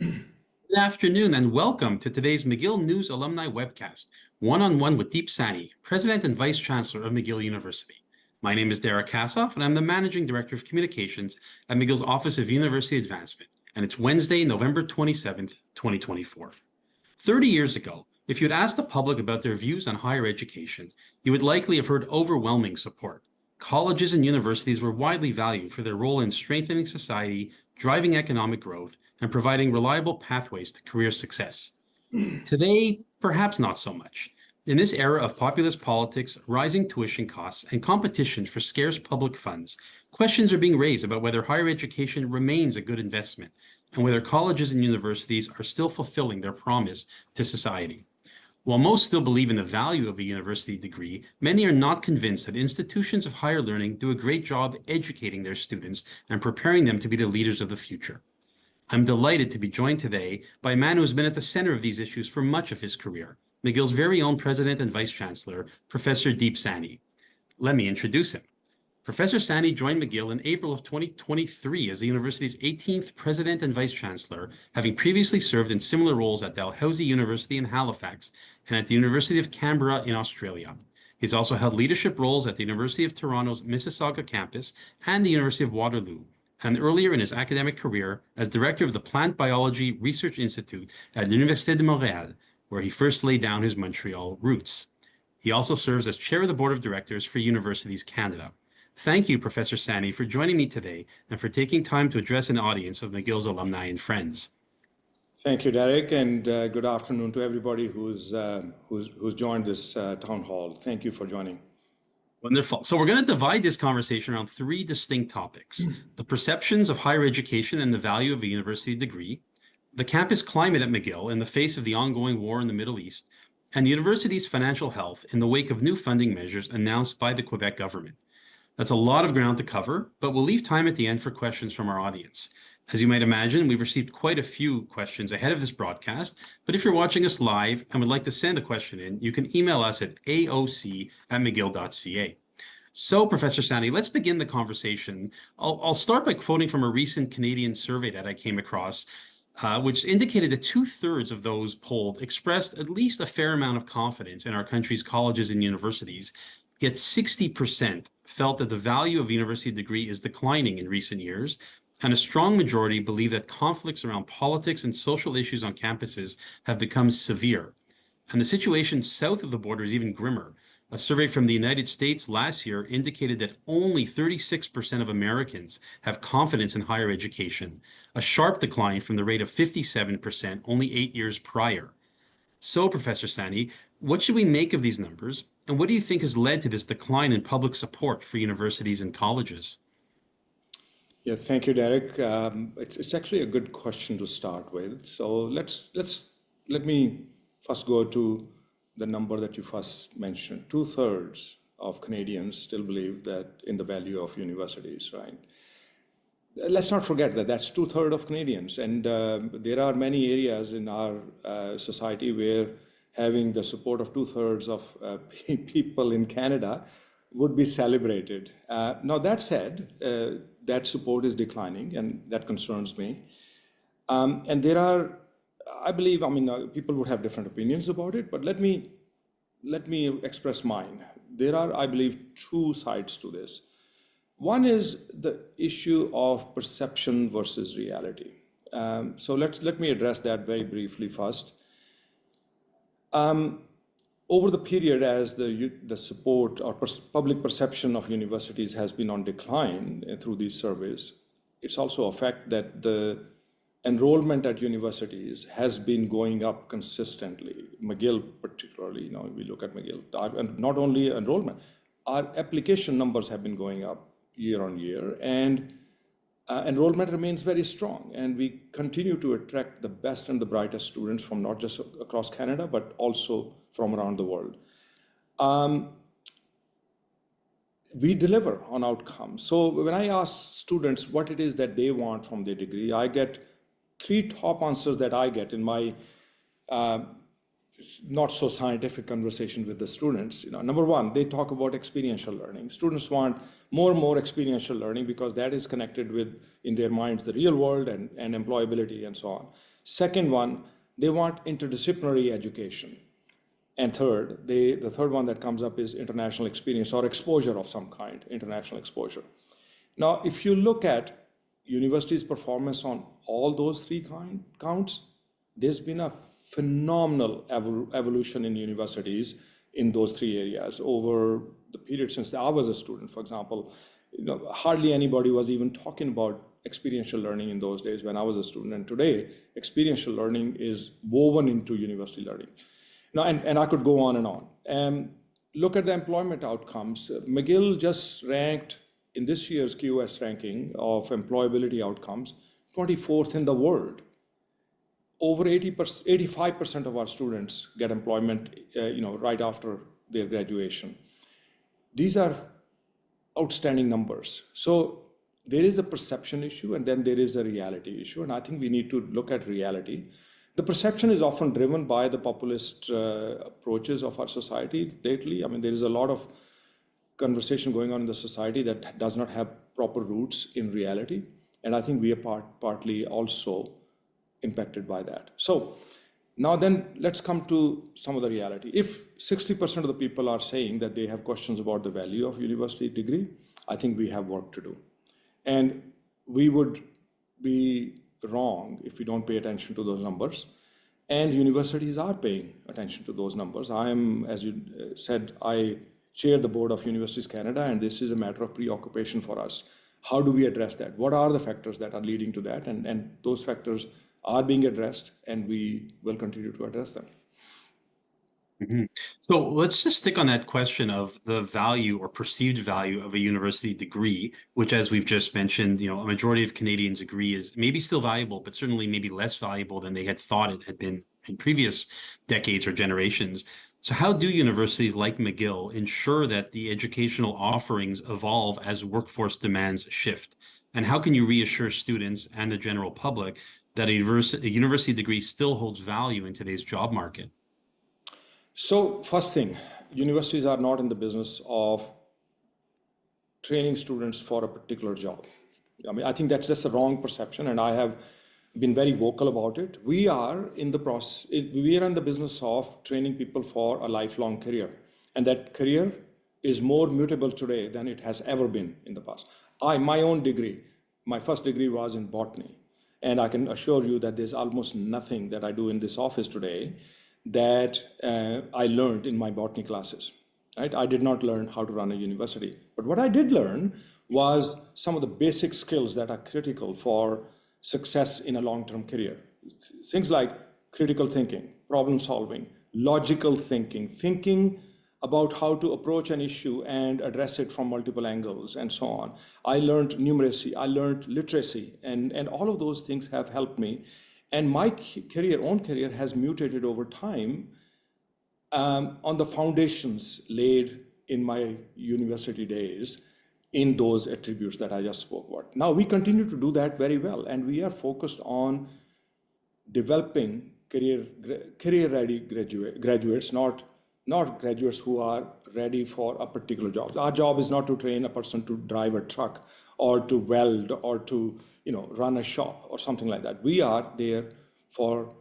Good afternoon and welcome to today's McGill News Alumni Webcast, one-on-one with Deep Saini, President and Vice-Chancellor of McGill University. My name is Cassoff and I'm the Managing Director of Communications at McGill's Office of University Advancement, and it's Wednesday, November 27th, 2024. 30 years ago, if you had asked the public about their views on higher education, you would likely have heard overwhelming support. Colleges and universities were widely valued for their role in strengthening society, driving economic growth, and providing reliable pathways to career success. Today, perhaps not so much. In this era of populist politics, rising tuition costs, and competition for scarce public funds, questions are being raised about whether higher education remains a good investment and whether colleges and universities are still fulfilling their promise to society. While most still believe in the value of a university degree, many are not convinced that institutions of higher learning do a great job educating their students and preparing them to be the leaders of the future. I'm delighted to be joined today by a man who has been at the center of these issues for much of his career, McGill's very own President and Vice-Chancellor, Professor Deep Saini. Let me introduce him. Professor Saini joined McGill in April of 2023 as the university's 18th President and Vice-Chancellor, having previously served in similar roles at Dalhousie University in Halifax and at the University of Canberra in Australia. He's also held leadership roles at the University of Toronto's Mississauga campus and the University of Waterloo, and earlier in his academic career as director of the Plant Biology Research Institute at l'Université de Montréal, where he first laid down his Montreal roots. He also serves as chair of the board of directors for Universities Canada. Thank you, Professor Saini, for joining me today and for taking time to address an audience of McGill's alumni and friends. Thank you, Derek, and good afternoon to everybody who's joined this town hall. Thank you for joining. Wonderful. So we're going to divide this conversation around three distinct topics: the perceptions of higher education and the value of a university degree, the campus climate at McGill in the face of the ongoing war in the Middle East, and the university's financial health in the wake of new funding measures announced by the Quebec government. That's a lot of ground to cover, but we'll leave time at the end for questions from our audience. As you might imagine, we've received quite a few questions ahead of this broadcast, but if you're watching us live and would like to send a question in, you can email us at aoc@mcgill.ca. So, Professor Saini, let's begin the conversation. I'll start by quoting from a recent Canadian survey that I came across, which indicated that 2/3 of those polled expressed at least a fair amount of confidence in our country's colleges and universities. Yet 60% felt that the value of a university degree is declining in recent years, and a strong majority believe that conflicts around politics and social issues on campuses have become severe. And the situation south of the border is even grimmer. A survey from the United States last year indicated that only 36% of Americans have confidence in higher education, a sharp decline from the rate of 57% only 8 years prior. So, Professor Saini, what should we make of these numbers, and what do you think has led to this decline in public support for universities and colleges? Yeah, thank you, Derek. It's actually a good question to start with. So let me first go to the number that you first mentioned. 2/3 of Canadians still believe that in the value of universities, right? Let's not forget that that's 2/3 of Canadians, and there are many areas in our society where having the support of 2/3 of people in Canada would be celebrated. Now, that said, that support is declining, and that concerns me. And there are, I believe, people would have different opinions about it, but let me express mine. There are, I believe, two sides to this. One is the issue of perception versus reality. So let me address that very briefly first. Over the period, as the support or public perception of universities has been on decline through these surveys, it's also a fact that the enrollment at universities has been going up consistently. McGill particularly, we look at McGill, and not only enrollment, our application numbers have been going up year on year, and enrollment remains very strong, and we continue to attract the best and the brightest students from not just across Canada, but also from around the world. We deliver on outcomes. So when I ask students what it is that they want from their degree, I get three top answers that I get in my not so scientific conversation with the students. Number one, they talk about experiential learning. Students want more and more experiential learning because that is connected with, in their minds, the real world and employability and so on. Second one, they want interdisciplinary education. And third, the third one that comes up is international experience or exposure of some kind, international exposure. Now, if you look at universities' performance on all those three counts, there's been a phenomenal evolution in universities in those three areas over the period since I was a student. For example, hardly anybody was even talking about experiential learning in those days when I was a student. And today, experiential learning is woven into university learning. Now, and I could go on and on. Look at the employment outcomes. McGill just ranked in this year's QS ranking of employability outcomes, 24th in the world. Over 85% of our students get employment, right after their graduation. These are outstanding numbers. So there is a perception issue, and then there is a reality issue, and I think we need to look at reality. The perception is often driven by the populist approaches of our society lately. I mean, there is a lot of conversation going on in the society that does not have proper roots in reality, and I think we are partly also impacted by that. So now then, let's come to some of the reality. If 60% of the people are saying that they have questions about the value of university degree, I think we have work to do. And we would be wrong if we don't pay attention to those numbers. And universities are paying attention to those numbers. I am, as you said, I chair the board of Universities Canada, and this is a matter of preoccupation for us. How do we address that? What are the factors that are leading to that? And those factors are being addressed, and we will continue to address them. Mm-hmm. So let's just stick on that question of the value or perceived value of a university degree, which, as we've just mentioned, a majority of Canadians agree is maybe still valuable, but certainly maybe less valuable than they had thought it had been in previous decades or generations. So how do universities like McGill ensure that the educational offerings evolve as workforce demands shift? And how can you reassure students and the general public that a university degree still holds value in today's job market? So first thing, universities are not in the business of training students for a particular job. I mean, I think that's just a wrong perception, and I have been very vocal about it. We are in the process, we are in the business of training people for a lifelong career, and that career is more mutable today than it has ever been in the past. My own degree, my first degree was in botany, and I can assure you that there's almost nothing that I do in this office today that I learned in my botany classes. Right? I did not learn how to run a university, but what I did learn was some of the basic skills that are critical for success in a long-term career. Things like critical thinking, problem solving, logical thinking, thinking about how to approach an issue and address it from multiple angles, and so on. I learned numeracy, I learned literacy, and all of those things have helped me. And my own career has mutated over time on the foundations laid in my university days in those attributes that I just spoke about. Now, we continue to do that very well, and we are focused on developing career-ready graduates, not graduates who are ready for a particular job. Our job is not to train a person to drive a truck or to weld or to run a shop or something like that. We are there for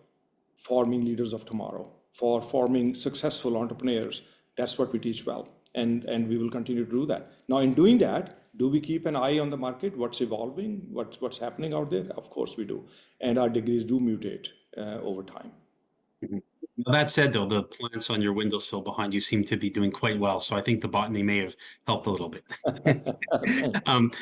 forming leaders of tomorrow, for forming successful entrepreneurs. That's what we teach well, and we will continue to do that. Now, in doing that, do we keep an eye on the market, what's evolving, what's happening out there? Of course we do, and our degrees do mutate over time. Mm-hmm. Well, that said, though, the plants on your windowsill behind you seem to be doing quite well. So I think the botany may have helped a little bit.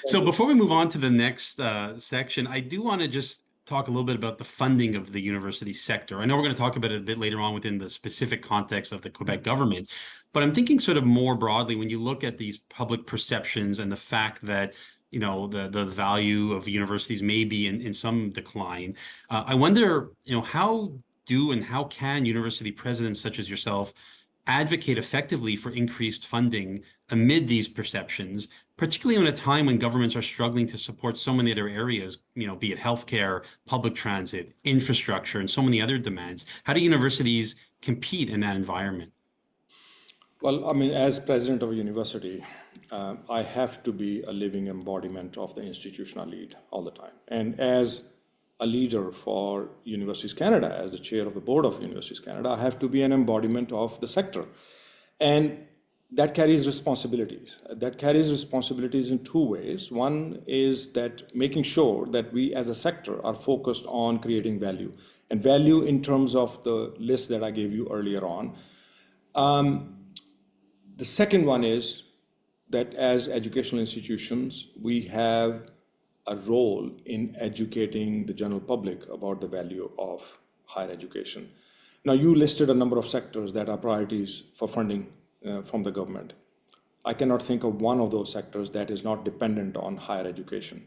So before we move on to the next section, I do want to just talk a little bit about the funding of the university sector. I know we're going to talk about it a bit later on within the specific context of the Quebec government, but I'm thinking sort of more broadly when you look at these public perceptions and the fact that the value of universities may be in some decline. I wonder, how do and how can university presidents such as yourself advocate effectively for increased funding amid these perceptions, particularly in a time when governments are struggling to support so many other areas, be it healthcare, public transit, infrastructure, and so many other demands? How do universities compete in that environment? Well, I mean, as president of a university, I have to be a living embodiment of the institution I lead all the time. And as a leader for Universities Canada, as the chair of the board of Universities Canada, I have to be an embodiment of the sector. And that carries responsibilities. That carries responsibilities in two ways. One is that making sure that we as a sector are focused on creating value, and value in terms of the list that I gave you earlier on. The second one is that as educational institutions, we have a role in educating the general public about the value of higher education. Now, you listed a number of sectors that are priorities for funding from the government. I cannot think of one of those sectors that is not dependent on higher education.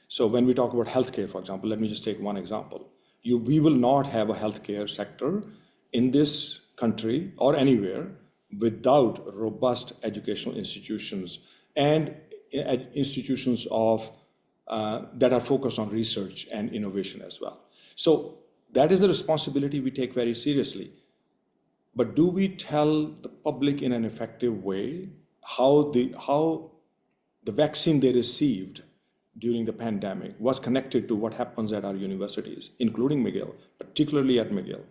So when we talk about healthcare, for example, let me just take one example. We will not have a healthcare sector in this country or anywhere without robust educational institutions and institutions of that are focused on research and innovation as well. So that is a responsibility we take very seriously. But do we tell the public in an effective way how the vaccine they received during the pandemic was connected to what happens at our universities, including McGill, particularly at McGill?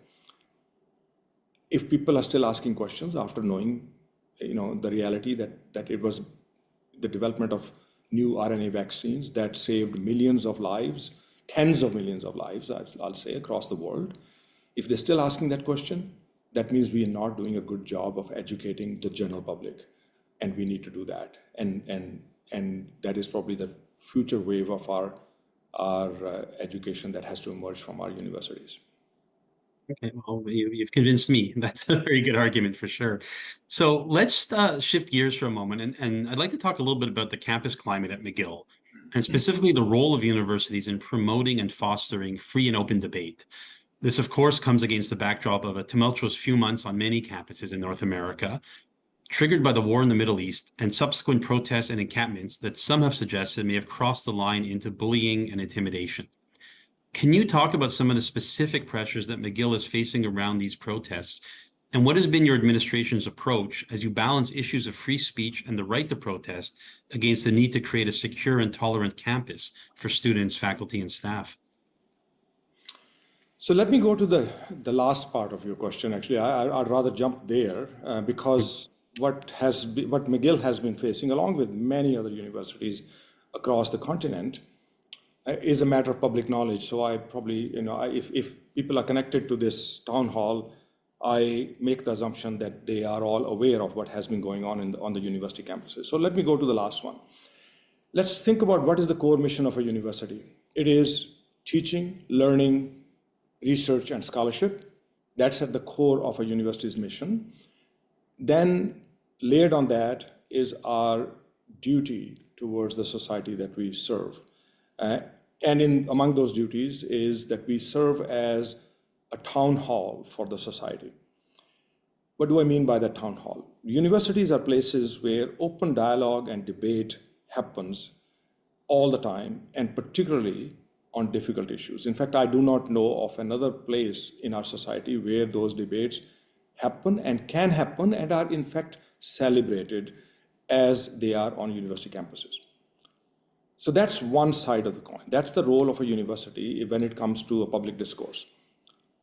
If people are still asking questions after knowing, the reality that it was the development of new RNA vaccines that saved millions of lives, tens of millions of lives, I'll say, across the world, if they're still asking that question, that means we are not doing a good job of educating the general public, and we need to do that. And that is probably the future wave of our education that has to emerge from our universities. Okay, well, you've convinced me. That's a very good argument for sure. So let's shift gears for a moment, and I'd like to talk a little bit about the campus climate at McGill, and specifically the role of universities in promoting and fostering free and open debate. This, of course, comes against the backdrop of a tumultuous few months on many campuses in North America, triggered by the war in the Middle East and subsequent protests and encampments that some have suggested may have crossed the line into bullying and intimidation. Can you talk about some of the specific pressures that McGill is facing around these protests? And what has been your administration's approach as you balance issues of free speech and the right to protest against the need to create a secure and tolerant campus for students, faculty, and staff? So let me go to the last part of your question. Actually, I'd rather jump there because what McGill has been facing, along with many other universities across the continent, is a matter of public knowledge. So I probably, if people are connected to this town hall, I make the assumption that they are all aware of what has been going on on the university campuses. So let me go to the last one. Let's think about what is the core mission of a university. It is teaching, learning, research, and scholarship. That's at the core of a university's mission. Then layered on that is our duty towards the society that we serve. And among those duties is that we serve as a town hall for the society. What do I mean by that town hall? Universities are places where open dialogue and debate happens all the time, and particularly on difficult issues. In fact, I do not know of another place in our society where those debates happen and can happen and are in fact celebrated as they are on university campuses. So that's one side of the coin. That's the role of a university when it comes to a public discourse.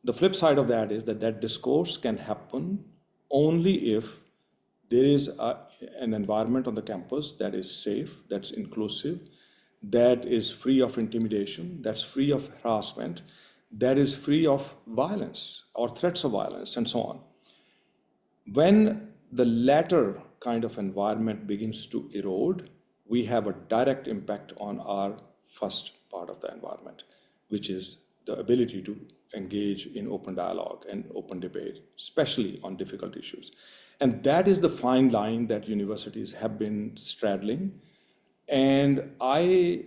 The flip side of that is that discourse can happen only if there is an environment on the campus that is safe, that's inclusive, that is free of intimidation, that's free of harassment, that is free of violence or threats of violence, and so on. When the latter kind of environment begins to erode, we have a direct impact on our first part of the environment, which is the ability to engage in open dialogue and open debate, especially on difficult issues. And that is the fine line that universities have been straddling. And I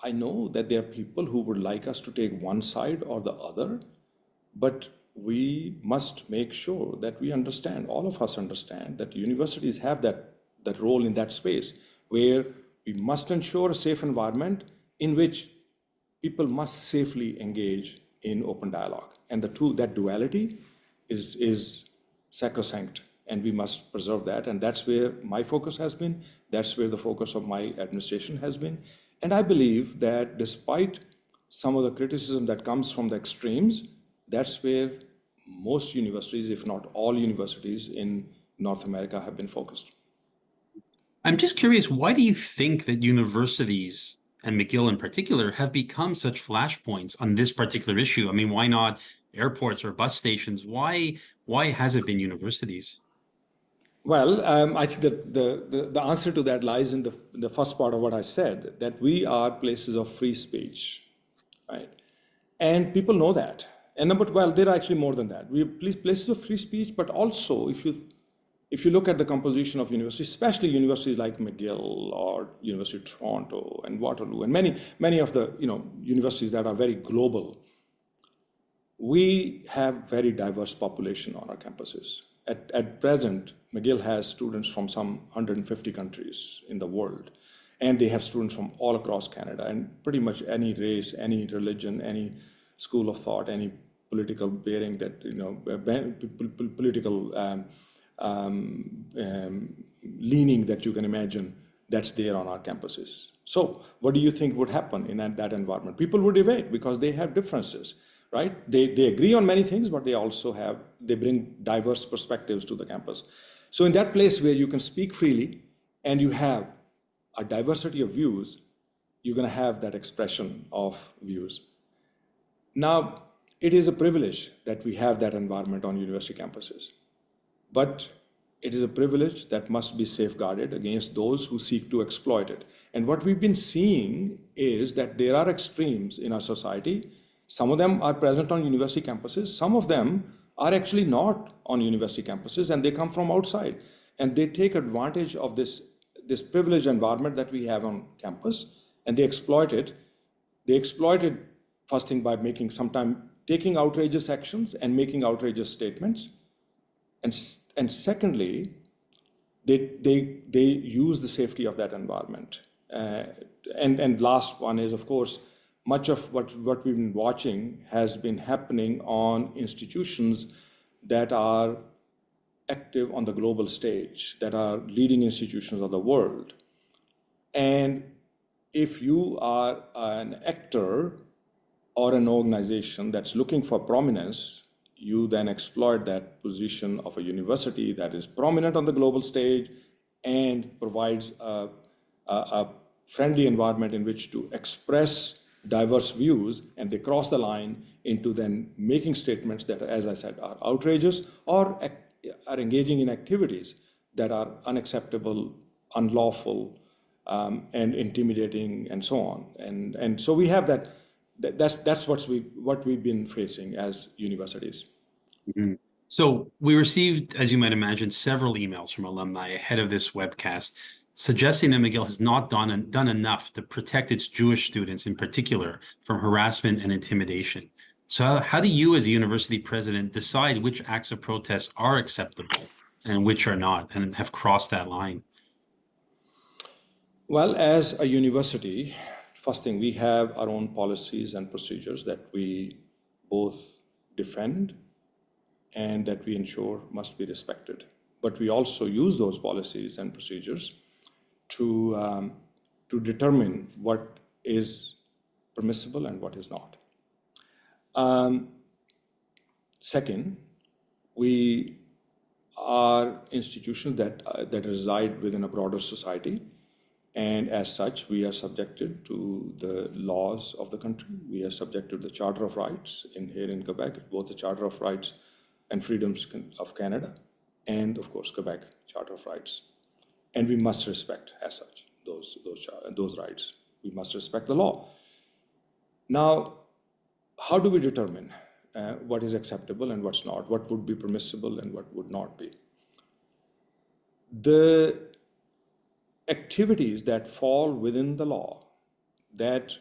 know that there are people who would like us to take one side or the other, but we must make sure that we understand, all of us understand, that universities have that role in that space where we must ensure a safe environment in which people must safely engage in open dialogue. And that duality is sacrosanct, and we must preserve that. And that's where my focus has been. That's where the focus of my administration has been. And I believe that despite some of the criticism that comes from the extremes, that's where most universities, if not all universities in North America, have been focused. I'm just curious, why do you think that universities, and McGill in particular, have become such flashpoints on this particular issue? I mean, why not airports or bus stations? Why has it been universities? Well, I think that the answer to that lies in the first part of what I said, that we are places of free speech, right? And people know that. And number, well, there are actually more than that. We are places of free speech, but also if you look at the composition of universities, especially universities like McGill or University of Toronto and Waterloo, and many of the universities that are very global, we have very diverse population on our campuses. At present, McGill has students from some 150 countries in the world, and they have students from all across Canada, and pretty much any race, any religion, any school of thought, any political bearing that, political leaning that you can imagine, that's there on our campuses. So what do you think would happen in that environment? People would evade because they have differences, right? They agree on many things, but they bring diverse perspectives to the campus. So in that place where you can speak freely and you have a diversity of views, you're going to have that expression of views. Now, it is a privilege that we have that environment on university campuses, but it is a privilege that must be safeguarded against those who seek to exploit it. And what we've been seeing is that there are extremes in our society. Some of them are present on university campuses. Some of them are actually not on university campuses, and they come from outside. And they take advantage of this privileged environment that we have on campus, and they exploit it. They exploit it, first thing, by sometimes taking outrageous actions and making outrageous statements. And secondly, they use the safety of that environment. And last one is, of course, much of what we've been watching has been happening on institutions that are active on the global stage, that are leading institutions of the world. And if you are an actor or an organization that's looking for prominence, you then exploit that position of a university that is prominent on the global stage and provides a friendly environment in which to express diverse views, and they cross the line into then making statements that, as I said, are outrageous or are engaging in activities that are unacceptable, unlawful, and intimidating, and so on. And so we have that. That's what we've been facing as universities. Mm-hmm. So we received, as you might imagine, several emails from alumni ahead of this webcast suggesting that McGill has not done enough to protect its Jewish students in particular from harassment and intimidation. So how do you, as a university president, decide which acts of protest are acceptable and which are not, and have crossed that line? Well, as a university, first thing, we have our own policies and procedures that we both defend and that we ensure must be respected. But we also use those policies and procedures to determine what is permissible and what is not. Second, we are institutions that reside within a broader society, and as such, we are subjected to the laws of the country. We are subjected to the Charter of Rights here in Quebec, both the Charter of Rights and Freedoms of Canada, and of course, Quebec Charter of Rights. And we must respect, as such, those rights. We must respect the law. Now, how do we determine what is acceptable and what's not? What would be permissible and what would not be? The activities that fall within the law, that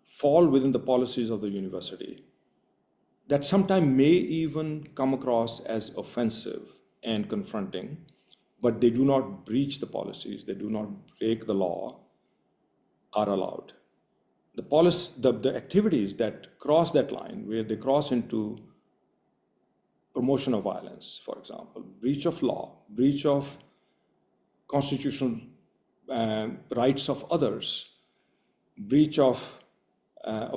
fall within the policies of the university, that sometimes may even come across as offensive and confronting, but they do not breach the policies, they do not break the law, are allowed. The activities that cross that line, where they cross into promotion of violence, for example, breach of law, breach of constitutional rights of others, breach of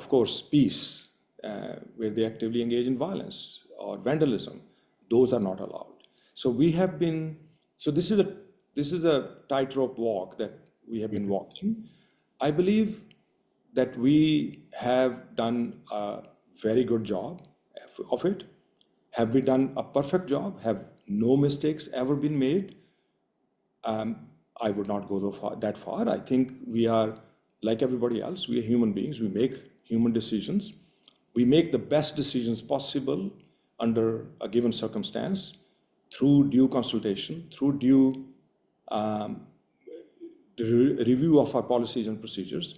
course, peace, where they actively engage in violence or vandalism, those are not allowed. So we have been, so this is a tightrope walk that we have been walking. I believe that we have done a very good job of it. Have we done a perfect job? Have no mistakes ever been made? I would not go that far. I think we are like everybody else. We are human beings. We make human decisions. We make the best decisions possible under a given circumstance through due consultation, through due review of our policies and procedures.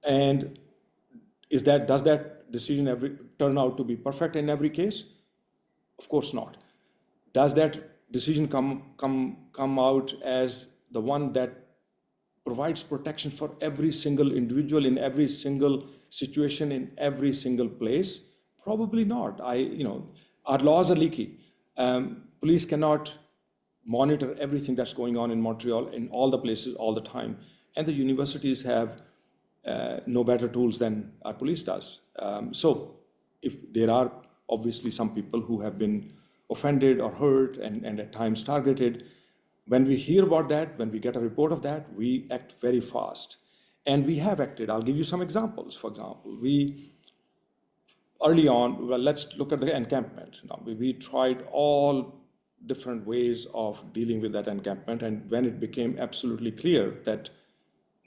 And does that decision turn out to be perfect in every case? Of course not. Does that decision come out as the one that provides protection for every single individual in every single situation in every single place? Probably not. Our laws are leaky. Police cannot monitor everything that's going on in Montreal in all the places all the time, and the universities have no better tools than our police does. So if there are obviously some people who have been offended or hurt and at times targeted, when we hear about that, when we get a report of that, we act very fast. And we have acted. I'll give you some examples. For example, early on, well, let's look at the encampment. Now, we tried all different ways of dealing with that encampment, and when it became absolutely clear that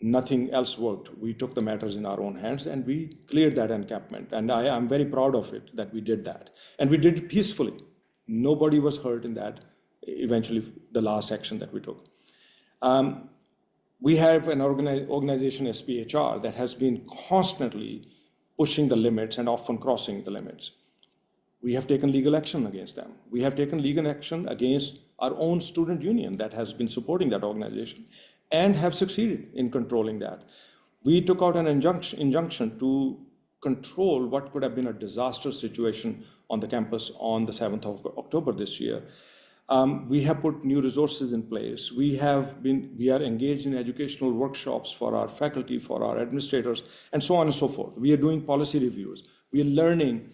nothing else worked, we took the matters in our own hands and we cleared that encampment. And I am very proud of it that we did that. And we did it peacefully. Nobody was hurt in that, eventually, the last action that we took. We have an organization, SPHR, that has been constantly pushing the limits and often crossing the limits. We have taken legal action against them. We have taken legal action against our own student union that has been supporting that organization and have succeeded in controlling that. We took out an injunction to control what could have been a disastrous situation on the campus on the 7th of October this year. We have put new resources in place. We are engaged in educational workshops for our faculty, for our administrators, and so on and so forth. We are doing policy reviews. We are learning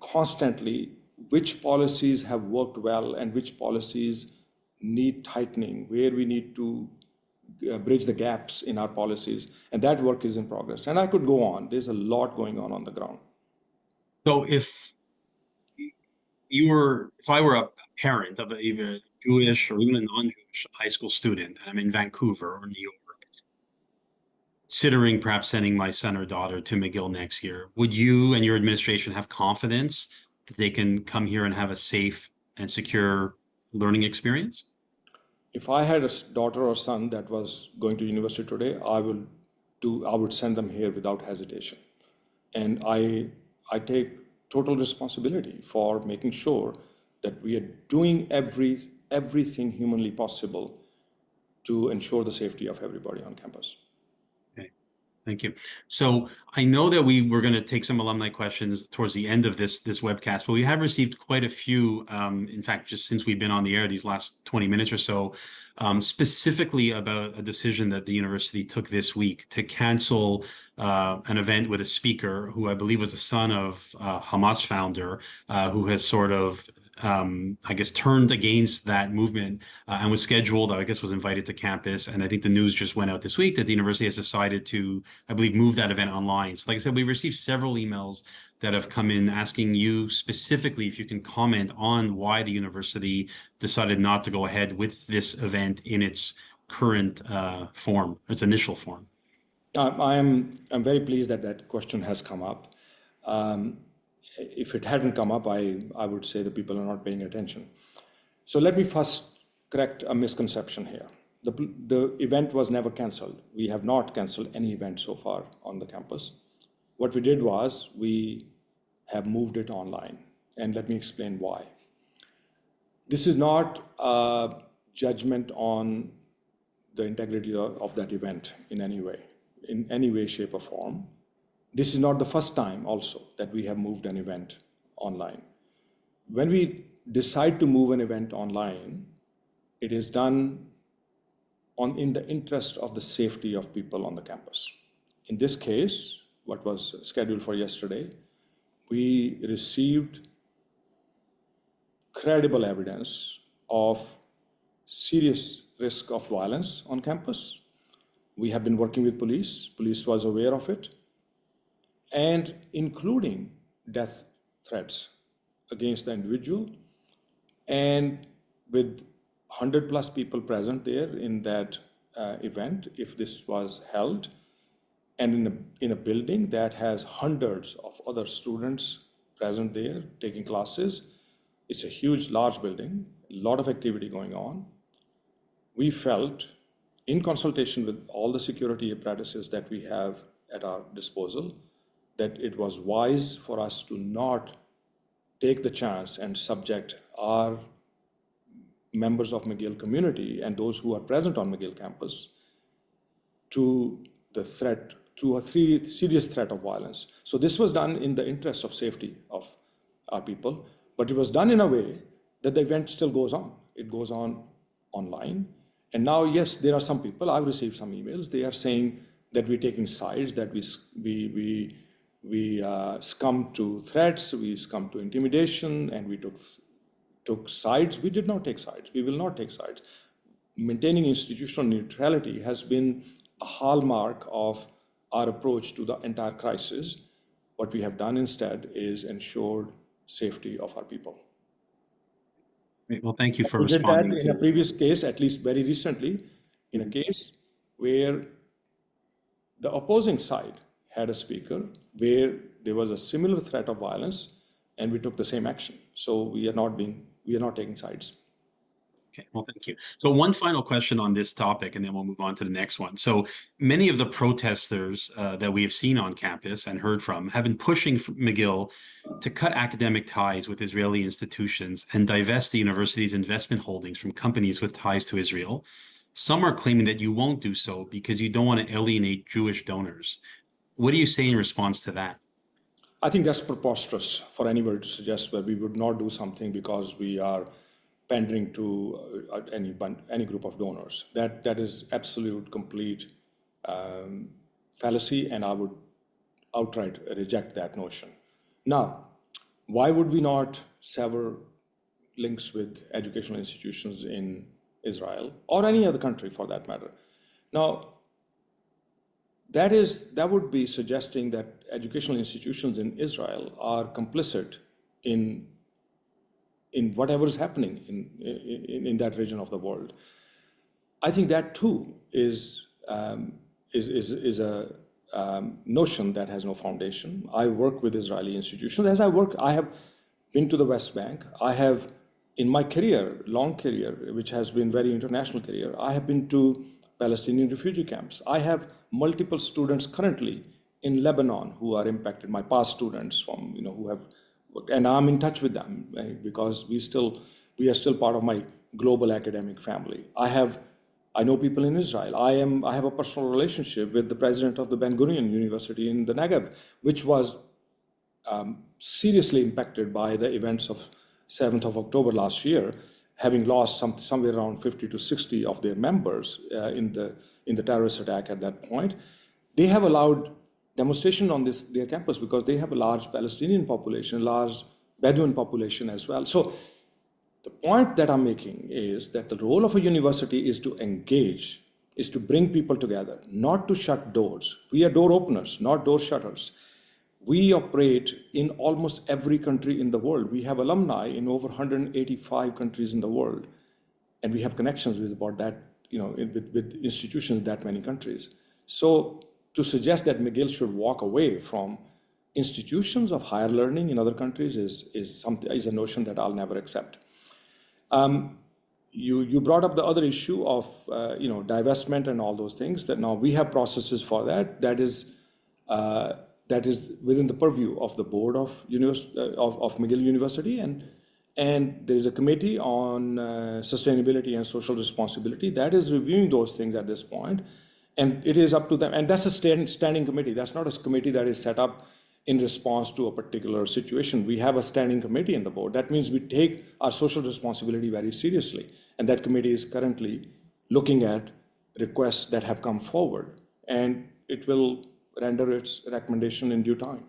constantly which policies have worked well and which policies need tightening, where we need to bridge the gaps in our policies. And that work is in progress. And I could go on. There's a lot going on the ground. So if I were a parent of either a Jewish or even a non-Jewish high school student, I'm in Vancouver or New York, considering perhaps sending my son or daughter to McGill next year, would you and your administration have confidence that they can come here and have a safe and secure learning experience? If I had a daughter or son that was going to university today, I would send them here without hesitation. And I take total responsibility for making sure that we are doing everything humanly possible to ensure the safety of everybody on campus. Thank you. So I know that we were going to take some alumni questions towards the end of this webcast, but we have received quite a few, in fact, just since we've been on the air these last 20 minutes or so, specifically about a decision that the university took this week to cancel an event with a speaker who I believe was the son of Hamas founder, who has sort of I guess, turned against that movement and was scheduled, I guess, was invited to campus. And I think the news just went out this week that the university has decided to, I believe, move that event online. So like I said, we received several emails that have come in asking you specifically if you can comment on why the university decided not to go ahead with this event in its current form, its initial form. I'm very pleased that that question has come up. If it hadn't come up, I would say the people are not paying attention. So let me first correct a misconception here. The event was never canceled. We have not canceled any event so far on the campus. What we did was we have moved it online. And let me explain why. This is not a judgment on the integrity of that event in any way, shape, or form. This is not the first time also that we have moved an event online. When we decide to move an event online, it is done in the interest of the safety of people on the campus. In this case, what was scheduled for yesterday, we received credible evidence of serious risk of violence on campus. We have been working with police. Police was aware of it, and including death threats against the individual. And with 100 plus people present there in that event, if this was held, and in a building that has hundreds of other students present there taking classes, it's a huge, large building, a lot of activity going on. We felt, in consultation with all the security apparatuses that we have at our disposal, that it was wise for us to not take the chance and subject our members of McGill community and those who are present on McGill campus to the threat, to a serious threat of violence. So this was done in the interest of safety of our people, but it was done in a way that the event still goes on. It goes on online. And now, yes, there are some people, I've received some emails, they are saying that we're taking sides, that we succumbed to threats, we succumbed to intimidation, and we took sides. We did not take sides. We will not take sides. Maintaining institutional neutrality has been a hallmark of our approach to the entire crisis. What we have done instead is ensured safety of our people. Great. Well, thank you for We did responding. that in a previous case, at least very recently, in a case where the opposing side had a speaker where there was a similar threat of violence, and we took the same action. So we are not taking sides. Okay, well, thank you. So one final question on this topic, and then we'll move on to the next one. So many of the protesters that we have seen on campus and heard from have been pushing McGill to cut academic ties with Israeli institutions and divest the university's investment holdings from companies with ties to Israel. Some are claiming that you won't do so because you don't want to alienate Jewish donors. What do you say in response to that? I think that's preposterous for anybody to suggest that we would not do something because we are pandering to any group of donors. That is absolute, complete fallacy, and I would outright reject that notion. Now, why would we not sever links with educational institutions in Israel or any other country for that matter? Now, that would be suggesting that educational institutions in Israel are complicit in whatever is happening in that region of the world. I think that too is a notion that has no foundation. I work with Israeli institutions. As I have been to the West Bank. I have, in my career, long career, which has been very international career, I have been to Palestinian refugee camps. I have multiple students currently in Lebanon who are impacted, my past students from, who have, and I'm in touch with them because we are still part of my global academic family. I know people in Israel. I have a personal relationship with the president of the Ben Gurion University in the Negev, which was seriously impacted by the events of 7th of October last year, having lost somewhere around 50 to 60 of their members in the terrorist attack at that point. They have allowed demonstration on their campus because they have a large Palestinian population, large Bedouin population as well. So the point that I'm making is that the role of a university is to engage, is to bring people together, not to shut doors. We are door openers, not door shutters. We operate in almost every country in the world. We have alumni in over 185 countries in the world. And we have connections with about that, with institutions in that many countries. So to suggest that McGill should walk away from institutions of higher learning in other countries is a notion that I'll never accept. You brought up the other issue of divestment and all those things. That now we have processes for that. That is within the purview of the board of McGill University, and there is a committee on sustainability and social responsibility that is reviewing those things at this point. And it is up to them. And that's a standing committee. That's not a committee that is set up in response to a particular situation. We have a standing committee in the board. That means we take our social responsibility very seriously. And that committee is currently looking at requests that have come forward. And it will render its recommendation in due time.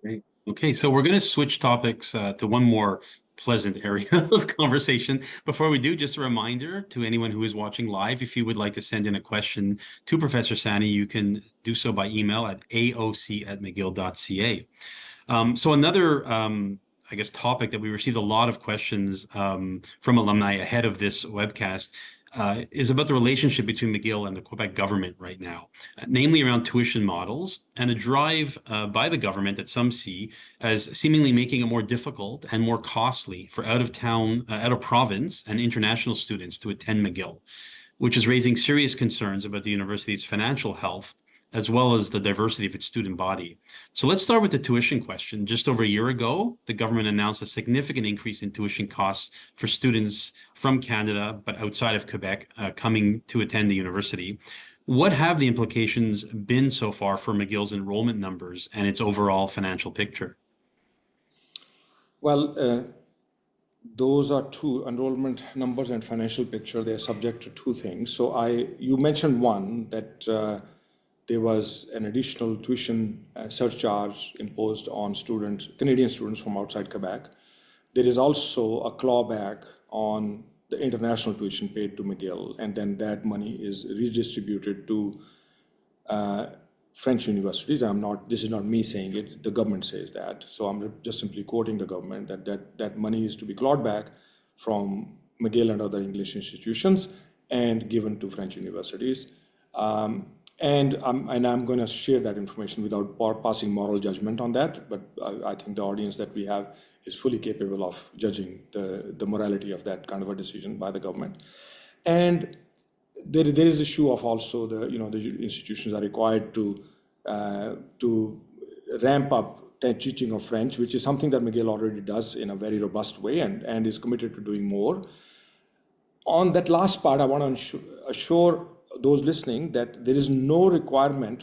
Great. Okay, so we're going to switch topics to one more pleasant area of conversation. Before we do, just a reminder to anyone who is watching live, if you would like to send in a question to Professor Saini, you can do so by email at aoc@mcgill.ca. So another, I guess, topic that we received a lot of questions from alumni ahead of this webcast is about the relationship between McGill and the Quebec government right now, namely around tuition models and a drive by the government that some see as seemingly making it more difficult and more costly for out-of-town, out-of-province and international students to attend McGill, which is raising serious concerns about the university's financial health as well as the diversity of its student body. So let's start with the tuition question. Just over a year ago, the government announced a significant increase in tuition costs for students from Canada, but outside of Quebec, coming to attend the university. What have the implications been so far for McGill's enrollment numbers and its overall financial picture? Well, those are two enrollment numbers and financial picture. They're subject to two things. So you mentioned one that there was an additional tuition surcharge imposed on Canadian students from outside Quebec. There is also a clawback on the international tuition paid to McGill, and then that money is redistributed to French universities. This is not me saying it, the government says that. So I'm just simply quoting the government that money is to be clawed back from McGill and other English institutions and given to French universities. And I'm going to share that information without passing moral judgment on that, but I think the audience that we have is fully capable of judging the morality of that kind of a decision by the government. And there is the issue of also the institutions are required to ramp up teaching of French, which is something that McGill already does in a very robust way and is committed to doing more. On that last part, I want to assure those listening that there is no requirement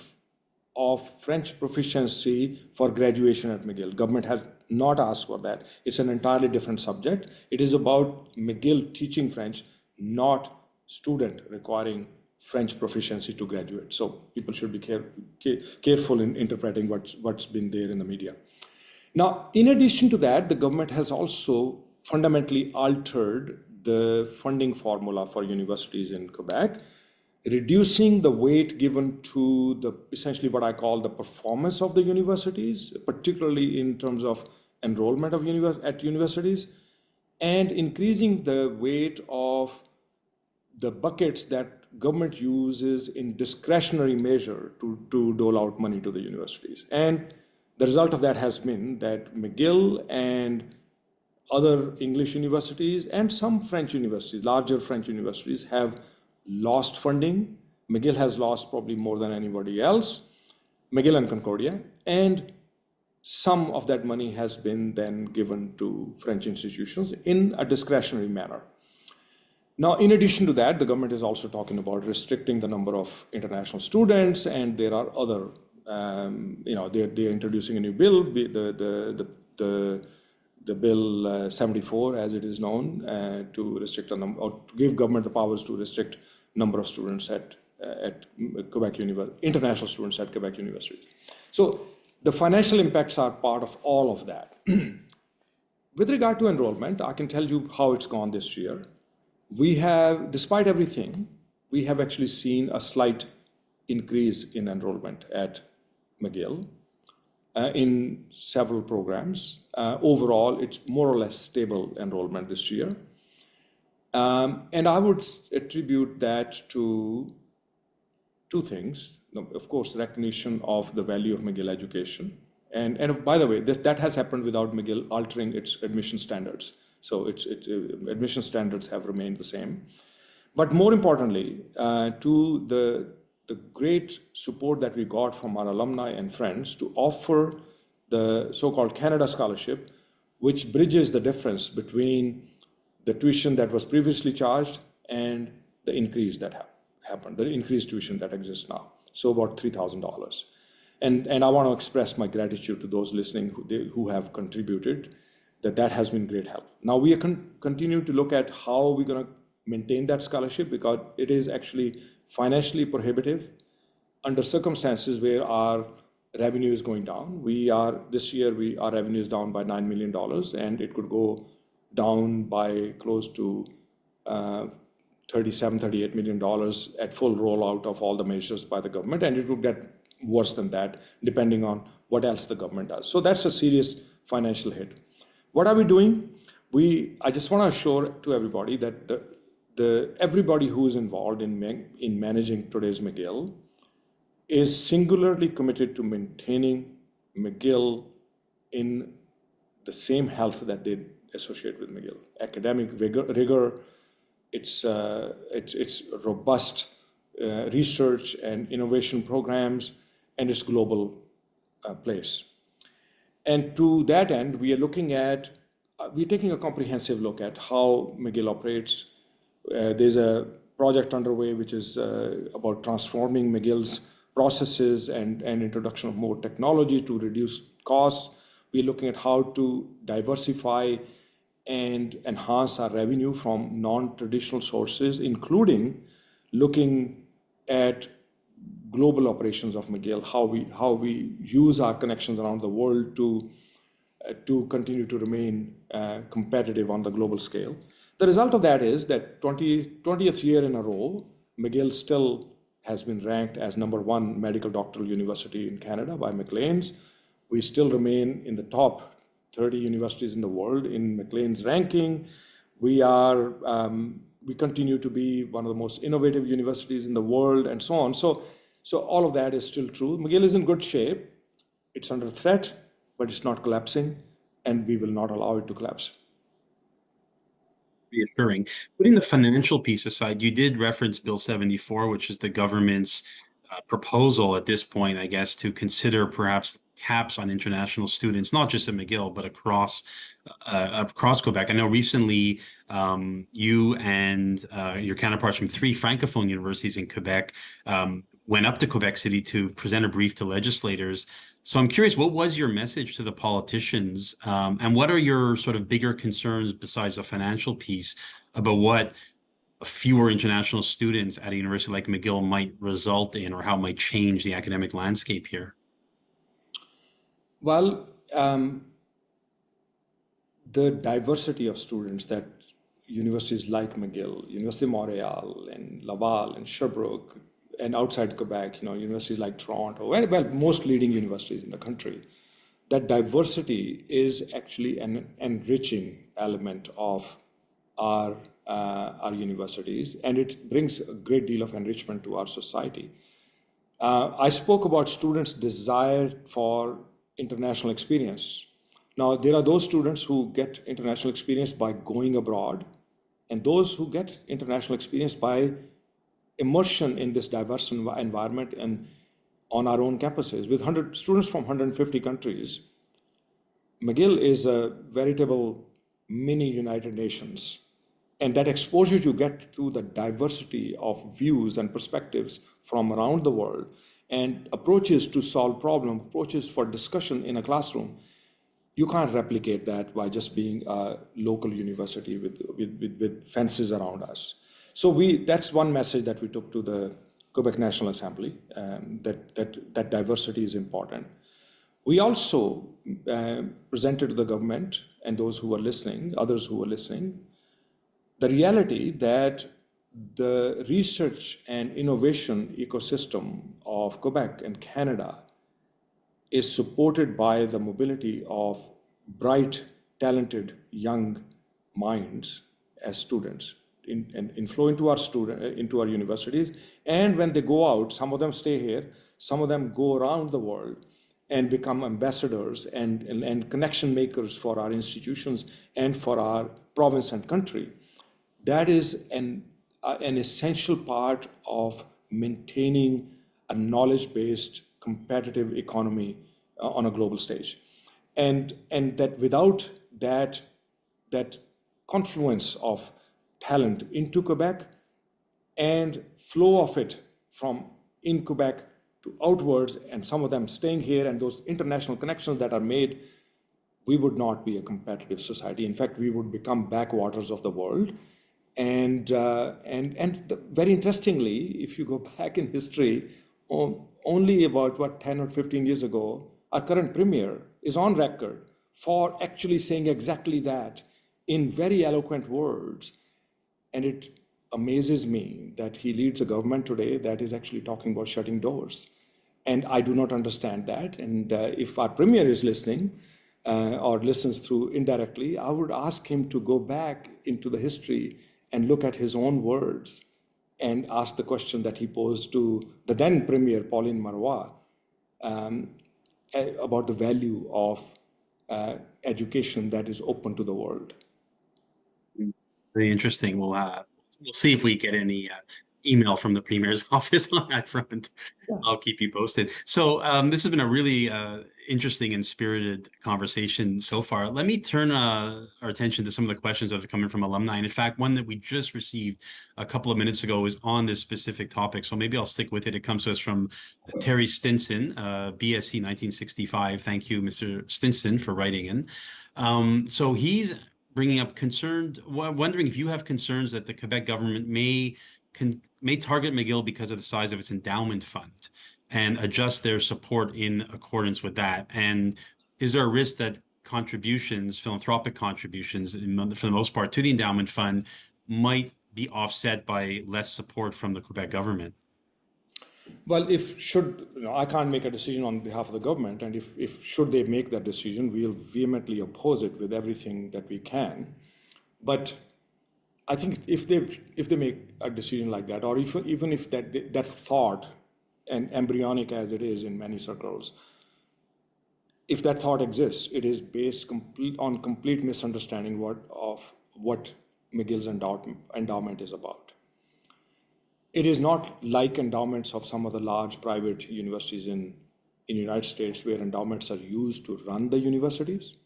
of French proficiency for graduation at McGill. Government has not asked for that. It's an entirely different subject. It is about McGill teaching French, not student requiring French proficiency to graduate. So people should be careful in interpreting what's been there in the media. Now, in addition to that, the government has also fundamentally altered the funding formula for universities in Quebec, reducing the weight given to essentially what I call the performance of the universities, particularly in terms of enrollment at universities, and increasing the weight of the buckets that government uses in discretionary measure to dole out money to the universities. And the result of that has been that McGill and other English universities and some French universities, larger French universities, have lost funding. McGill has lost probably more than anybody else, McGill and Concordia, and some of that money has been then given to French institutions in a discretionary manner. Now, in addition to that, the government is also talking about restricting the number of international students, and there are other, they're introducing a new bill, the bill 74, as it is known, to restrict or to give government the powers to restrict number of students at Quebec University, international students at Quebec universities. So the financial impacts are part of all of that. With regard to enrollment, I can tell you how it's gone this year. We have, despite everything, we have actually seen a slight increase in enrollment at McGill in several programs. Overall, it's more or less stable enrollment this year. And I would attribute that to two things. Of course, recognition of the value of McGill education. And by the way, that has happened without McGill altering its admission standards. So admission standards have remained the same. But more importantly, to the great support that we got from our alumni and friends to offer the so-called Canada Scholarship, which bridges the difference between the tuition that was previously charged and the increase that happened, the increased tuition that exists now. So about $3,000. And I want to express my gratitude to those listening who have contributed, that has been great help. Now we are continuing to look at how we're going to maintain that scholarship, because it is actually financially prohibitive under circumstances where our revenue is going down. This year, our revenue is down by $9 million, and it could go down by close to $38 million at full rollout of all the measures by the government, and it would get worse than that depending on what else the government does. So that's a serious financial hit. What are we doing? I just want to assure to everybody that everybody who is involved in managing today's McGill is singularly committed to maintaining McGill in the same health that they associate with McGill: academic rigor, its robust research and innovation programs, and its global place. And to that end, we're taking a comprehensive look at how McGill operates. There's a project underway which is about transforming McGill's processes and introduction of more technology to reduce costs. We're looking at how to diversify and enhance our revenue from non-traditional sources, including looking at global operations of McGill, how we use our connections around the world to continue to remain competitive on the global scale. The result of that is that 20th year in a row, McGill still has been ranked as #1 medical doctoral university in Canada by Maclean's. We still remain in the top 30 universities in the world in Maclean's ranking. We continue to be one of the most innovative universities in the world, and so on. So all of that is still true. McGill is in good shape. It's under threat, but it's not collapsing, and we will not allow it to collapse. Reassuring. Putting the financial piece aside, you did reference Bill 74, which is the government's proposal at this point, I guess, to consider perhaps caps on international students, not just at McGill, but across Quebec. I know recently you and your counterparts from 3 Francophone universities in Quebec went up to Quebec City to present a brief to legislators. So I'm curious, what was your message to the politicians, and what are your sort of bigger concerns besides the financial piece about what fewer international students at a university like McGill might result in, or how it might change the academic landscape here? Well, the diversity of students that universities like McGill, Université de Montréal, and Laval, and Sherbrooke, and outside Quebec, universities like Toronto, well, most leading universities in the country, that diversity is actually an enriching element of our universities, and it brings a great deal of enrichment to our society. I spoke about students' desire for international experience. Now, there are those students who get international experience by going abroad, and those who get international experience by immersion in this diverse environment and on our own campuses. With 100 students from 150 countries, McGill is a veritable mini United Nations. And that exposure you get to the diversity of views and perspectives from around the world, and approaches to solve problems, approaches for discussion in a classroom, you can't replicate that by just being a local university with fences around us. So that's one message that we took to the Quebec National Assembly, that diversity is important. We also presented to the government and those who were listening, others who were listening, the reality that the research and innovation ecosystem of Quebec and Canada is supported by the mobility of bright, talented, young minds as students and flow into our universities. And when they go out, some of them stay here, some of them go around the world and become ambassadors and connection makers for our institutions and for our province and country. That is an essential part of maintaining a knowledge-based competitive economy on a global stage. And that without that confluence of talent into Quebec and flow of it from in Quebec to outwards, and some of them staying here, and those international connections that are made, we would not be a competitive society. In fact, we would become backwaters of the world. And very interestingly, if you go back in history, only about 10 or 15 years ago, our current premier is on record for actually saying exactly that in very eloquent words. And it amazes me that he leads a government today that is actually talking about shutting doors. And I do not understand that. And if our premier is listening or listens through indirectly, I would ask him to go back into the history and look at his own words and ask the question that he posed to the then premier, Pauline Marois, about the value of education that is open to the world. Very interesting. We'll see if we get any email from the premier's office on that front. Yeah. I'll keep you posted. So this has been a really interesting and spirited conversation so far. Let me turn our attention to some of the questions that have come in from alumni. And in fact, one that we just received a couple of minutes ago is on this specific topic. So maybe I'll stick with it. It comes to us from Terry Stinson, BSc 1965. Thank you, Mr. Stinson, for writing in. So he's bringing up wondering if you have concerns that the Quebec government may target McGill because of the size of its endowment fund and adjust their support in accordance with that. And is there a risk that philanthropic contributions, for the most part, to the endowment fund might be offset by less support from the Quebec government? Well, I can't make a decision on behalf of the government, and if should they make that decision, we'll vehemently oppose it with everything that we can. But I think if they make a decision like that, or even if that thought, and embryonic as it is in many circles, if that thought exists, it is based on complete misunderstanding of what McGill's endowment is about. It is not like endowments of some of the large private universities in the United States, where endowments are used to run the universities.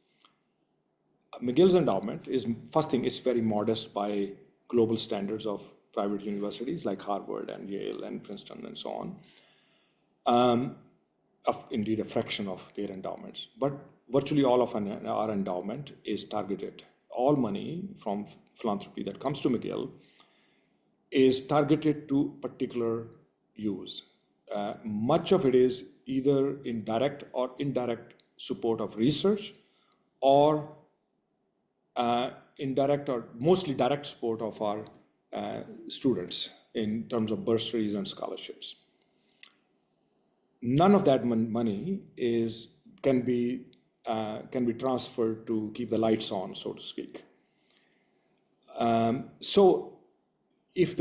McGill's endowment is, first thing, it's very modest by global standards of private universities like Harvard and Yale and Princeton and so on. Indeed, a fraction of their endowments. But virtually all of our endowment is targeted. All money from philanthropy that comes to McGill is targeted to particular use. Much of it is either in direct or indirect support of research, or indirect or mostly direct support of our students in terms of bursaries and scholarships. None of that money can be transferred to keep the lights on, so to speak. So if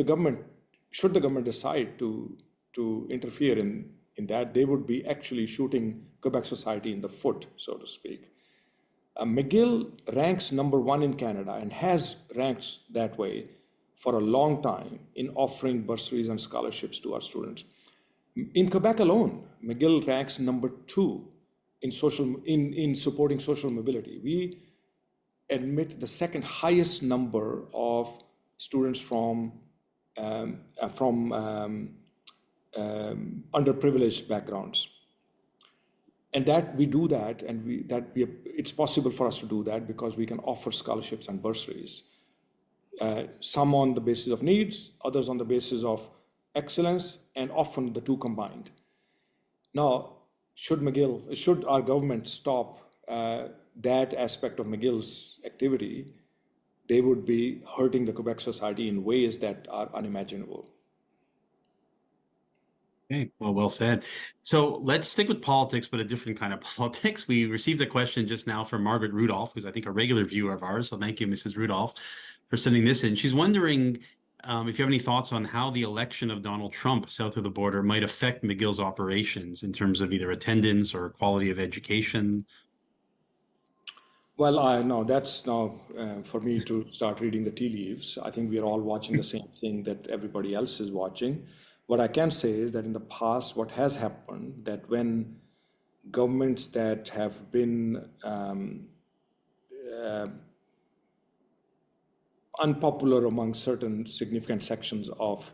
should the government decide to interfere in that, they would be actually shooting Quebec society in the foot, so to speak. McGill ranks #1 in Canada and has ranked that way for a long time in offering bursaries and scholarships to our students. In Quebec alone, McGill ranks #2 in supporting social mobility. We admit the second highest number of students from underprivileged backgrounds, and that we do that, and it's possible for us to do that because we can offer scholarships and bursaries, some on the basis of needs, others on the basis of excellence, and often the two combined. Now, should our government stop that aspect of McGill's activity, they would be hurting the Quebec society in ways that are unimaginable. Okay, well said. So let's stick with politics, but a different kind of politics. We received a question just now from Margaret Rudolph, who's I think a regular viewer of ours. So thank you, Mrs. Rudolph, for sending this in. She's wondering if you have any thoughts on how the election of Donald Trump south of the border might affect McGill's operations in terms of either attendance or quality of education. Well, I know that's now for me to start reading the tea leaves. I think we are all watching the same thing that everybody else is watching. What I can say is that in the past, what has happened, that when governments that have been unpopular among certain significant sections of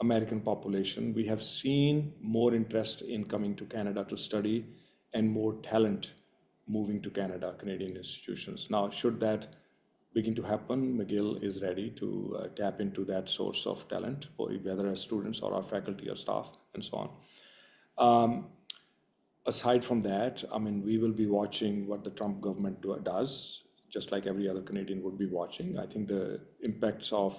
American population, we have seen more interest in coming to Canada to study and more talent moving to Canada, Canadian institutions. Now, should that begin to happen, McGill is ready to tap into that source of talent, whether as students or our faculty or staff and so Aside from that, I mean, we will be watching what the Trump government does, just like every other Canadian would be watching. I think the impacts of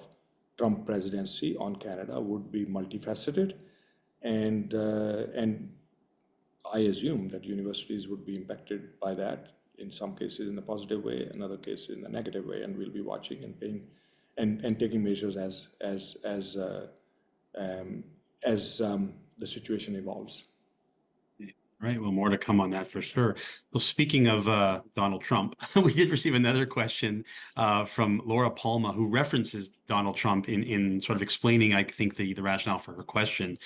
Trump presidency on Canada would be multifaceted, and I assume that universities would be impacted by that, in some cases in a positive way, in other cases in a negative way, and we'll be watching and paying and taking measures as the situation evolves. Right. Well, more to come on that for sure. Well, speaking of Donald Trump, we did receive another question from Laura Palma, who references Donald Trump in sort of explaining, I think, the rationale for her question.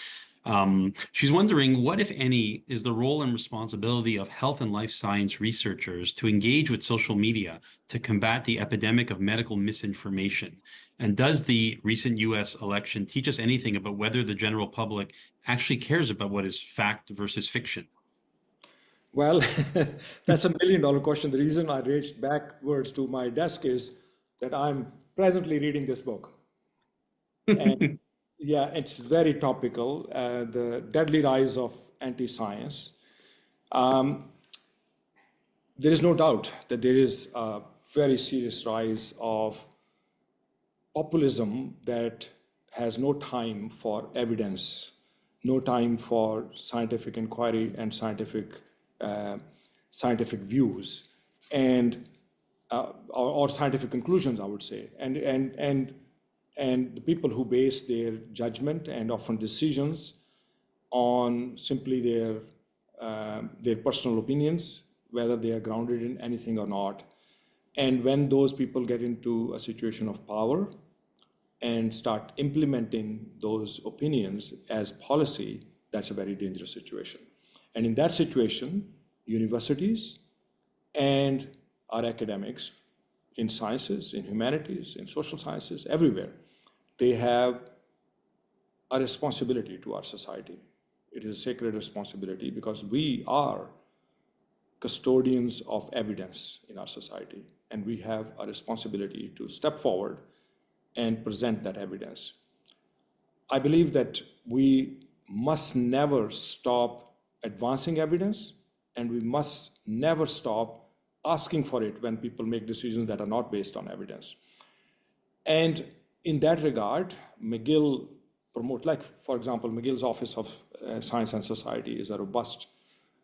She's wondering, what, if any, is the role and responsibility of health and life science researchers to engage with social media to combat the epidemic of medical misinformation? And does the recent U.S. election teach us anything about whether the general public actually cares about what is fact versus fiction? Well, that's $1 million question. The reason I reached backwards to my desk is that I'm presently reading this book. And yeah, it's very topical, the deadly rise of anti-science. There is no doubt that there is a very serious rise of populism that has no time for evidence, no time for scientific inquiry and scientific views, and or scientific conclusions, I would say, and the people who base their judgment and often decisions on simply their personal opinions, whether they are grounded in anything or not. And when those people get into a situation of power and start implementing those opinions as policy, that's a very dangerous situation. And in that situation, universities and our academics in sciences, in humanities, in social sciences, everywhere, they have a responsibility to our society. It is a sacred responsibility because we are custodians of evidence in our society, and we have a responsibility to step forward and present that evidence. I believe that we must never stop advancing evidence, and we must never stop asking for it when people make decisions that are not based on evidence. And in that regard, McGill like, for example, McGill's Office of Science and Society is a robust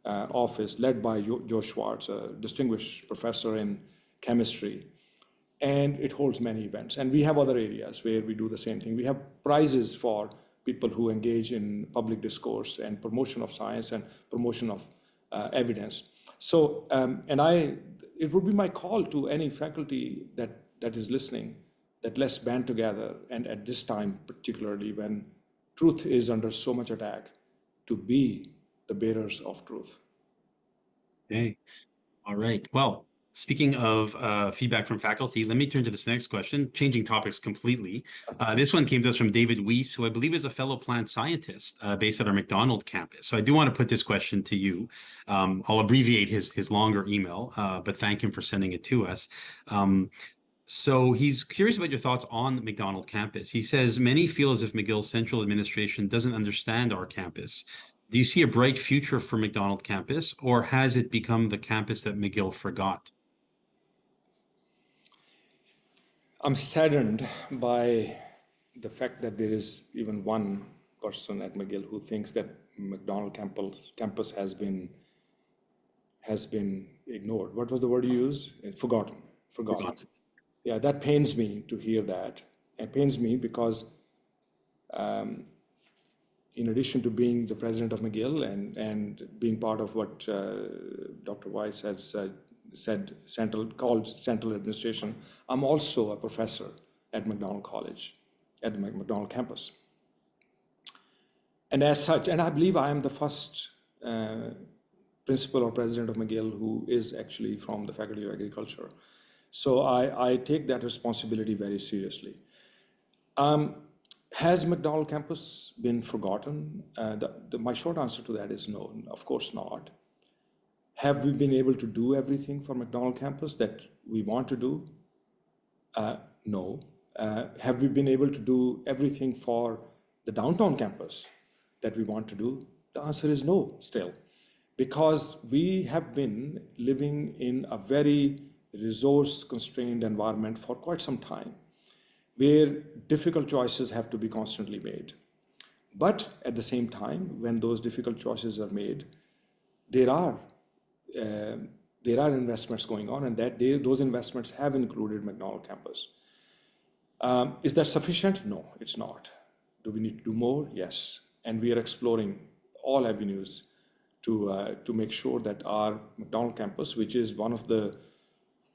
office led by Joe Schwartz, a distinguished professor in chemistry. And it holds many events. And we have other areas where we do the same thing. We have prizes for people who engage in public discourse and promotion of science and promotion of evidence. So, it would be my call to any faculty that is listening, that let's band together, and at this time, particularly when truth is under so much attack, to be the bearers of truth. Okay. All right. Well, speaking of feedback from faculty, let me turn to this next question, changing topics completely. This one came to us from David Weiss, who I believe is a fellow plant scientist based at our McDonald campus. So I do want to put this question to you. I'll abbreviate his longer email, but thank him for sending it to us. So he's curious about your thoughts on the McDonald campus. He says, many feel as if McGill's central administration doesn't understand our campus. Do you see a bright future for McDonald campus, or has it become the campus that McGill forgot? I'm saddened by the fact that there is even one person at McGill who thinks that McDonald campus has been ignored. What was the word you used? Forgotten. Yeah, that pains me to hear that. It pains me because in addition to being the president of McGill and being part of what Dr. Weiss has called central administration, I'm also a professor at McDonald College, at the McDonald campus. And as such, and I believe I am the first principal or president of McGill who is actually from the Faculty of Agriculture. So I take that responsibility very seriously. Has McDonald campus been forgotten? My short answer to that is no, of course not. Have we been able to do everything for McDonald campus that we want to do? No. Have we been able to do everything for the downtown campus that we want to do? The answer is no, still, because we have been living in a very resource-constrained environment for quite some time, where difficult choices have to be constantly made. But at the same time, when those difficult choices are made, there are investments going on, and those investments have included McDonald campus. Is that sufficient? No, it's not. Do we need to do more? Yes. And we are exploring all avenues to make sure that our McDonald campus, which is one of the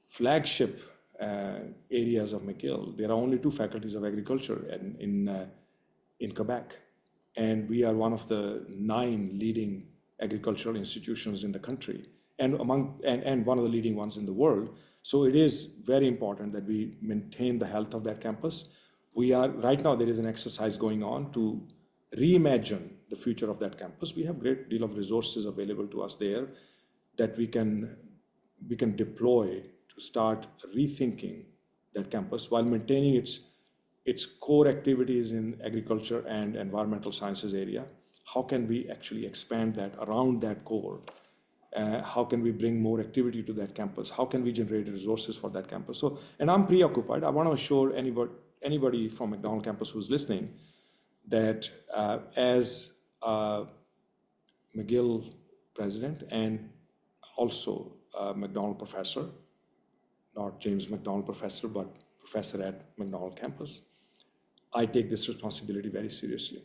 flagship areas of McGill, there are only 2 faculties of agriculture in Quebec, and we are one of the 9 leading agricultural institutions in the country, and one of the leading ones in the world. So it is very important that we maintain the health of that campus. Right now, there is an exercise going on to reimagine the future of that campus. We have a great deal of resources available to us there that we can deploy to start rethinking that campus while maintaining its core activities in agriculture and environmental sciences area. How can we actually expand that around that core? How can we bring more activity to that campus? How can we generate resources for that campus? And I'm preoccupied. I want to assure anybody from McDonald campus who's listening that as a McGill president and also a McDonald professor, not James McDonald professor, but professor at McDonald campus, I take this responsibility very seriously.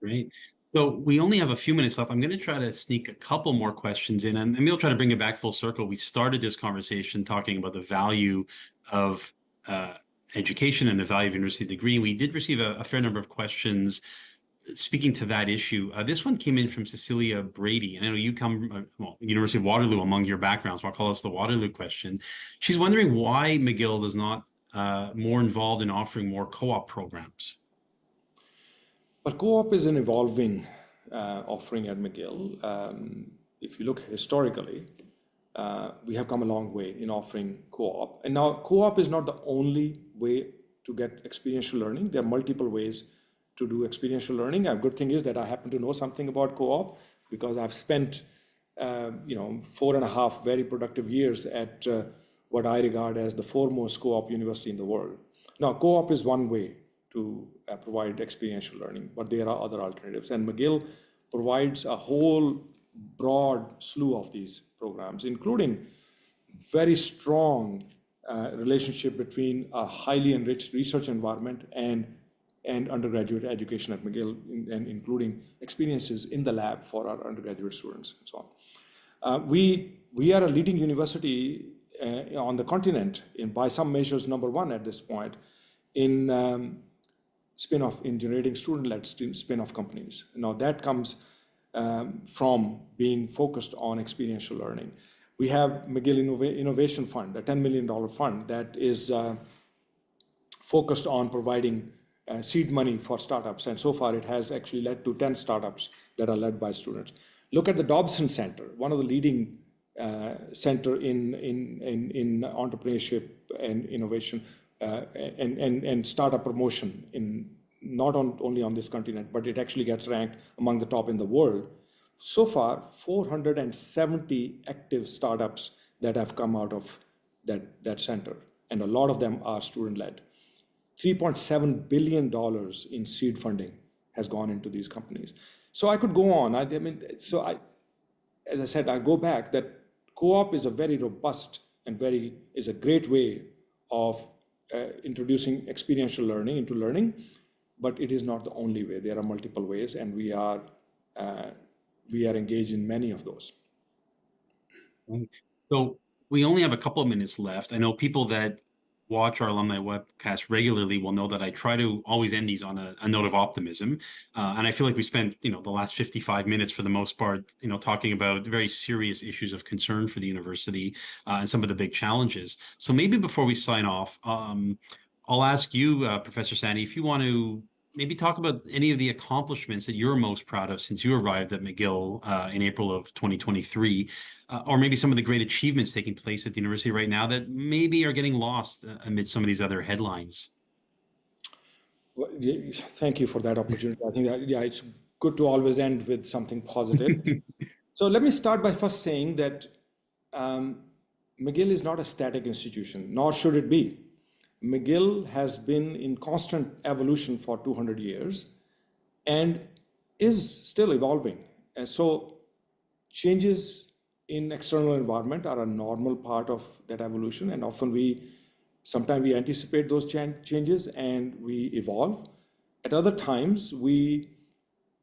Great. So we only have a few minutes left. I'm going to try to sneak a couple more questions in, and maybe I'll try to bring it back full circle. We started this conversation talking about the value of education and the value of university degree. And we did receive a fair number of questions speaking to that issue. This one came in from Cecilia Brady, and I know you come, University of Waterloo among your backgrounds, so I'll call this the Waterloo question. She's wondering why McGill is not more involved in offering more co-op programs. But co-op is an evolving offering at McGill. If you look historically, we have come a long way in offering co-op. And now co-op is not the only way to get experiential learning. There are multiple ways to do experiential learning. A good thing is that I happen to know something about co-op because I've spent 4.5 very productive years at what I regard as the foremost co-op university in the world. Now, co-op is one way to provide experiential learning, but there are other alternatives. And McGill provides a whole broad slew of these programs, including very strong relationship between a highly enriched research environment and undergraduate education at McGill, and including experiences in the lab for our undergraduate students and so on. We are a leading university on the continent, by some measures, #1 at this point, in spin-off, in generating student-led spin-off companies. Now that comes from being focused on experiential learning. We have McGill Innovation Fund, a $10 million fund that is focused on providing seed money for startups. And so far it has actually led to 10 startups that are led by students. Look at the Dobson Center, one of the leading center in entrepreneurship and innovation and startup promotion in not only on this continent, but it actually gets ranked among the top in the world. So far, 470 active startups that have come out of that center, and a lot of them are student-led. $3.7 billion in seed funding has gone into these companies. So I could go on. As I said, I go back that co-op is a very robust and is a great way of introducing experiential learning into learning, but it is not the only way. There are multiple ways, and we are engaged in many of those. So we only have a couple of minutes left. I know people that watch our alumni webcast regularly will know that I try to always end these on a note of optimism. And I feel like we spent, the last 55 minutes for the most part, talking about very serious issues of concern for the university and some of the big challenges. So maybe before we sign off, I'll ask you, Professor Saini, if you want to maybe talk about any of the accomplishments that you're most proud of since you arrived at McGill in April of 2023, or maybe some of the great achievements taking place at the university right now that maybe are getting lost amid some of these other headlines. Well, thank you for that opportunity. I think that, good to always end with something positive. So let me start by first saying that McGill is not a static institution, nor should it be. McGill has been in constant evolution for 200 years and is still evolving. And so changes in external environment are a normal part of that evolution, and often sometimes we anticipate those changes and we evolve. At other times, we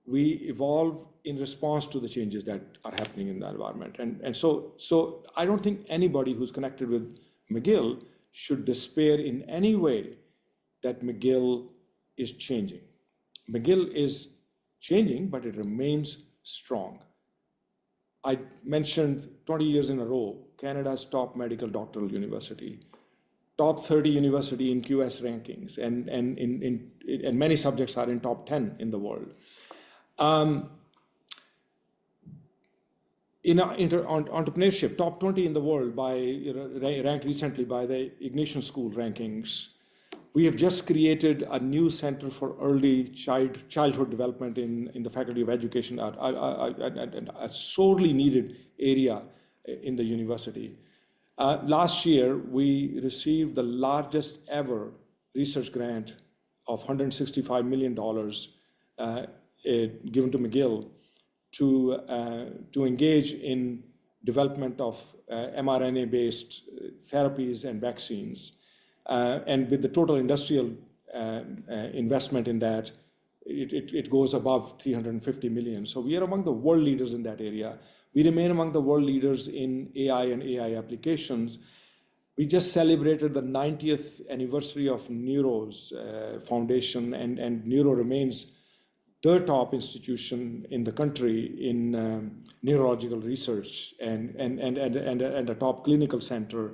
evolve in response to the changes that are happening in the environment. And so I don't think anybody who's connected with McGill should despair in any way that McGill is changing. McGill is changing, but it remains strong. I mentioned 20 years in a row, Canada's top medical doctoral university, top 30 university in QS rankings, and many subjects are in top 10 in the world. In entrepreneurship, top 20 in the world ranked recently by the Ignition School rankings. We have just created a new center for early childhood development in the Faculty of Education, a sorely needed area in the university. Last year, we received the largest ever research grant of $165 million given to McGill to engage in development of mRNA-based therapies and vaccines. And with the total industrial investment in that, it goes above 350 million. So we are among the world leaders in that area. We remain among the world leaders in AI and AI applications. We just celebrated the 90th anniversary of Neuro's foundation, and Neuro remains the top institution in the country in neurological research and a top clinical center.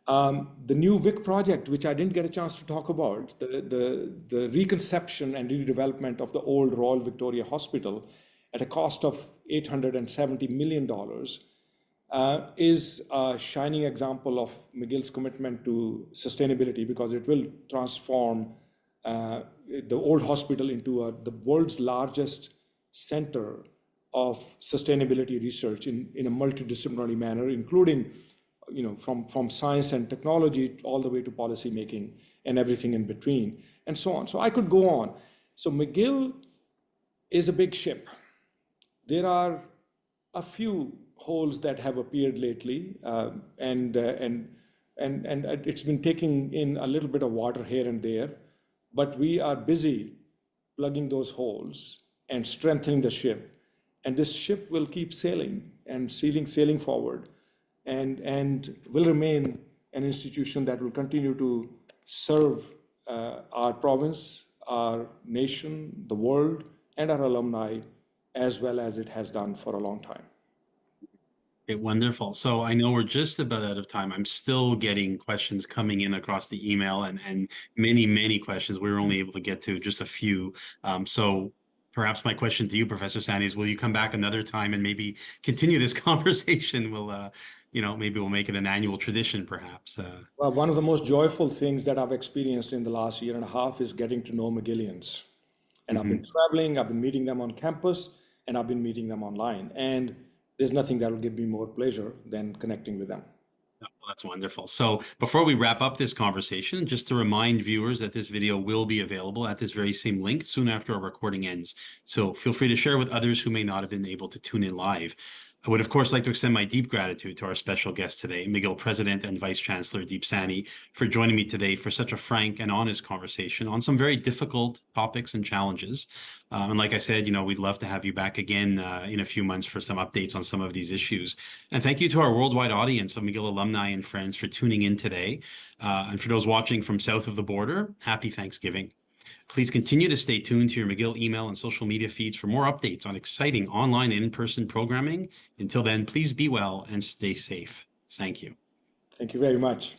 The new VIC project, which I didn't get a chance to talk about, the reconception and redevelopment of the old Royal Victoria Hospital at a cost of $870 million, is a shining example of McGill's commitment to sustainability, because it will transform the old hospital into the world's largest center of sustainability research in a multidisciplinary manner, including from science and technology all the way to policy making and everything in between, and so on. So I could go on. So McGill is a big ship. There are a few holes that have appeared lately, and it's been taking in a little bit of water here and there, but we are busy plugging those holes and strengthening the ship. And this ship will keep sailing and sailing forward, and will remain an institution that will continue to serve our province, our nation, the world, and our alumni, as well as it has done for a long time. Okay, wonderful. So I know we're just about out of time. I'm still getting questions coming in across the email, and many questions. We were only able to get to just a few. So perhaps my question to you, Professor Saini, is will you come back another time and maybe continue this conversation? We'll, maybe we'll make it an annual tradition, perhaps. Well, one of the most joyful things that I've experienced in the last year and a half is getting to know McGillians. And I've been traveling, I've been meeting them on campus, and I've been meeting them online. And there's nothing that will give me more pleasure than connecting with them. Well, that's wonderful. So before we wrap up this conversation, just to remind viewers that this video will be available at this very same link soon after our recording ends. So feel free to share with others who may not have been able to tune in live. I would, of course, like to extend my deep gratitude to our special guest today, McGill President and Vice-Chancellor Deep Saini, for joining me today for such a frank and honest conversation on some very difficult topics and challenges. And like I said, we'd love to have you back again in a few months for some updates on some of these issues. And thank you to our worldwide audience of McGill alumni and friends for tuning in today. And for those watching from south of the border, happy Thanksgiving. Please continue to stay tuned to your McGill email and social media feeds for more updates on exciting online and in-person programming. Until then, please be well and stay safe. Thank you. Thank you very much.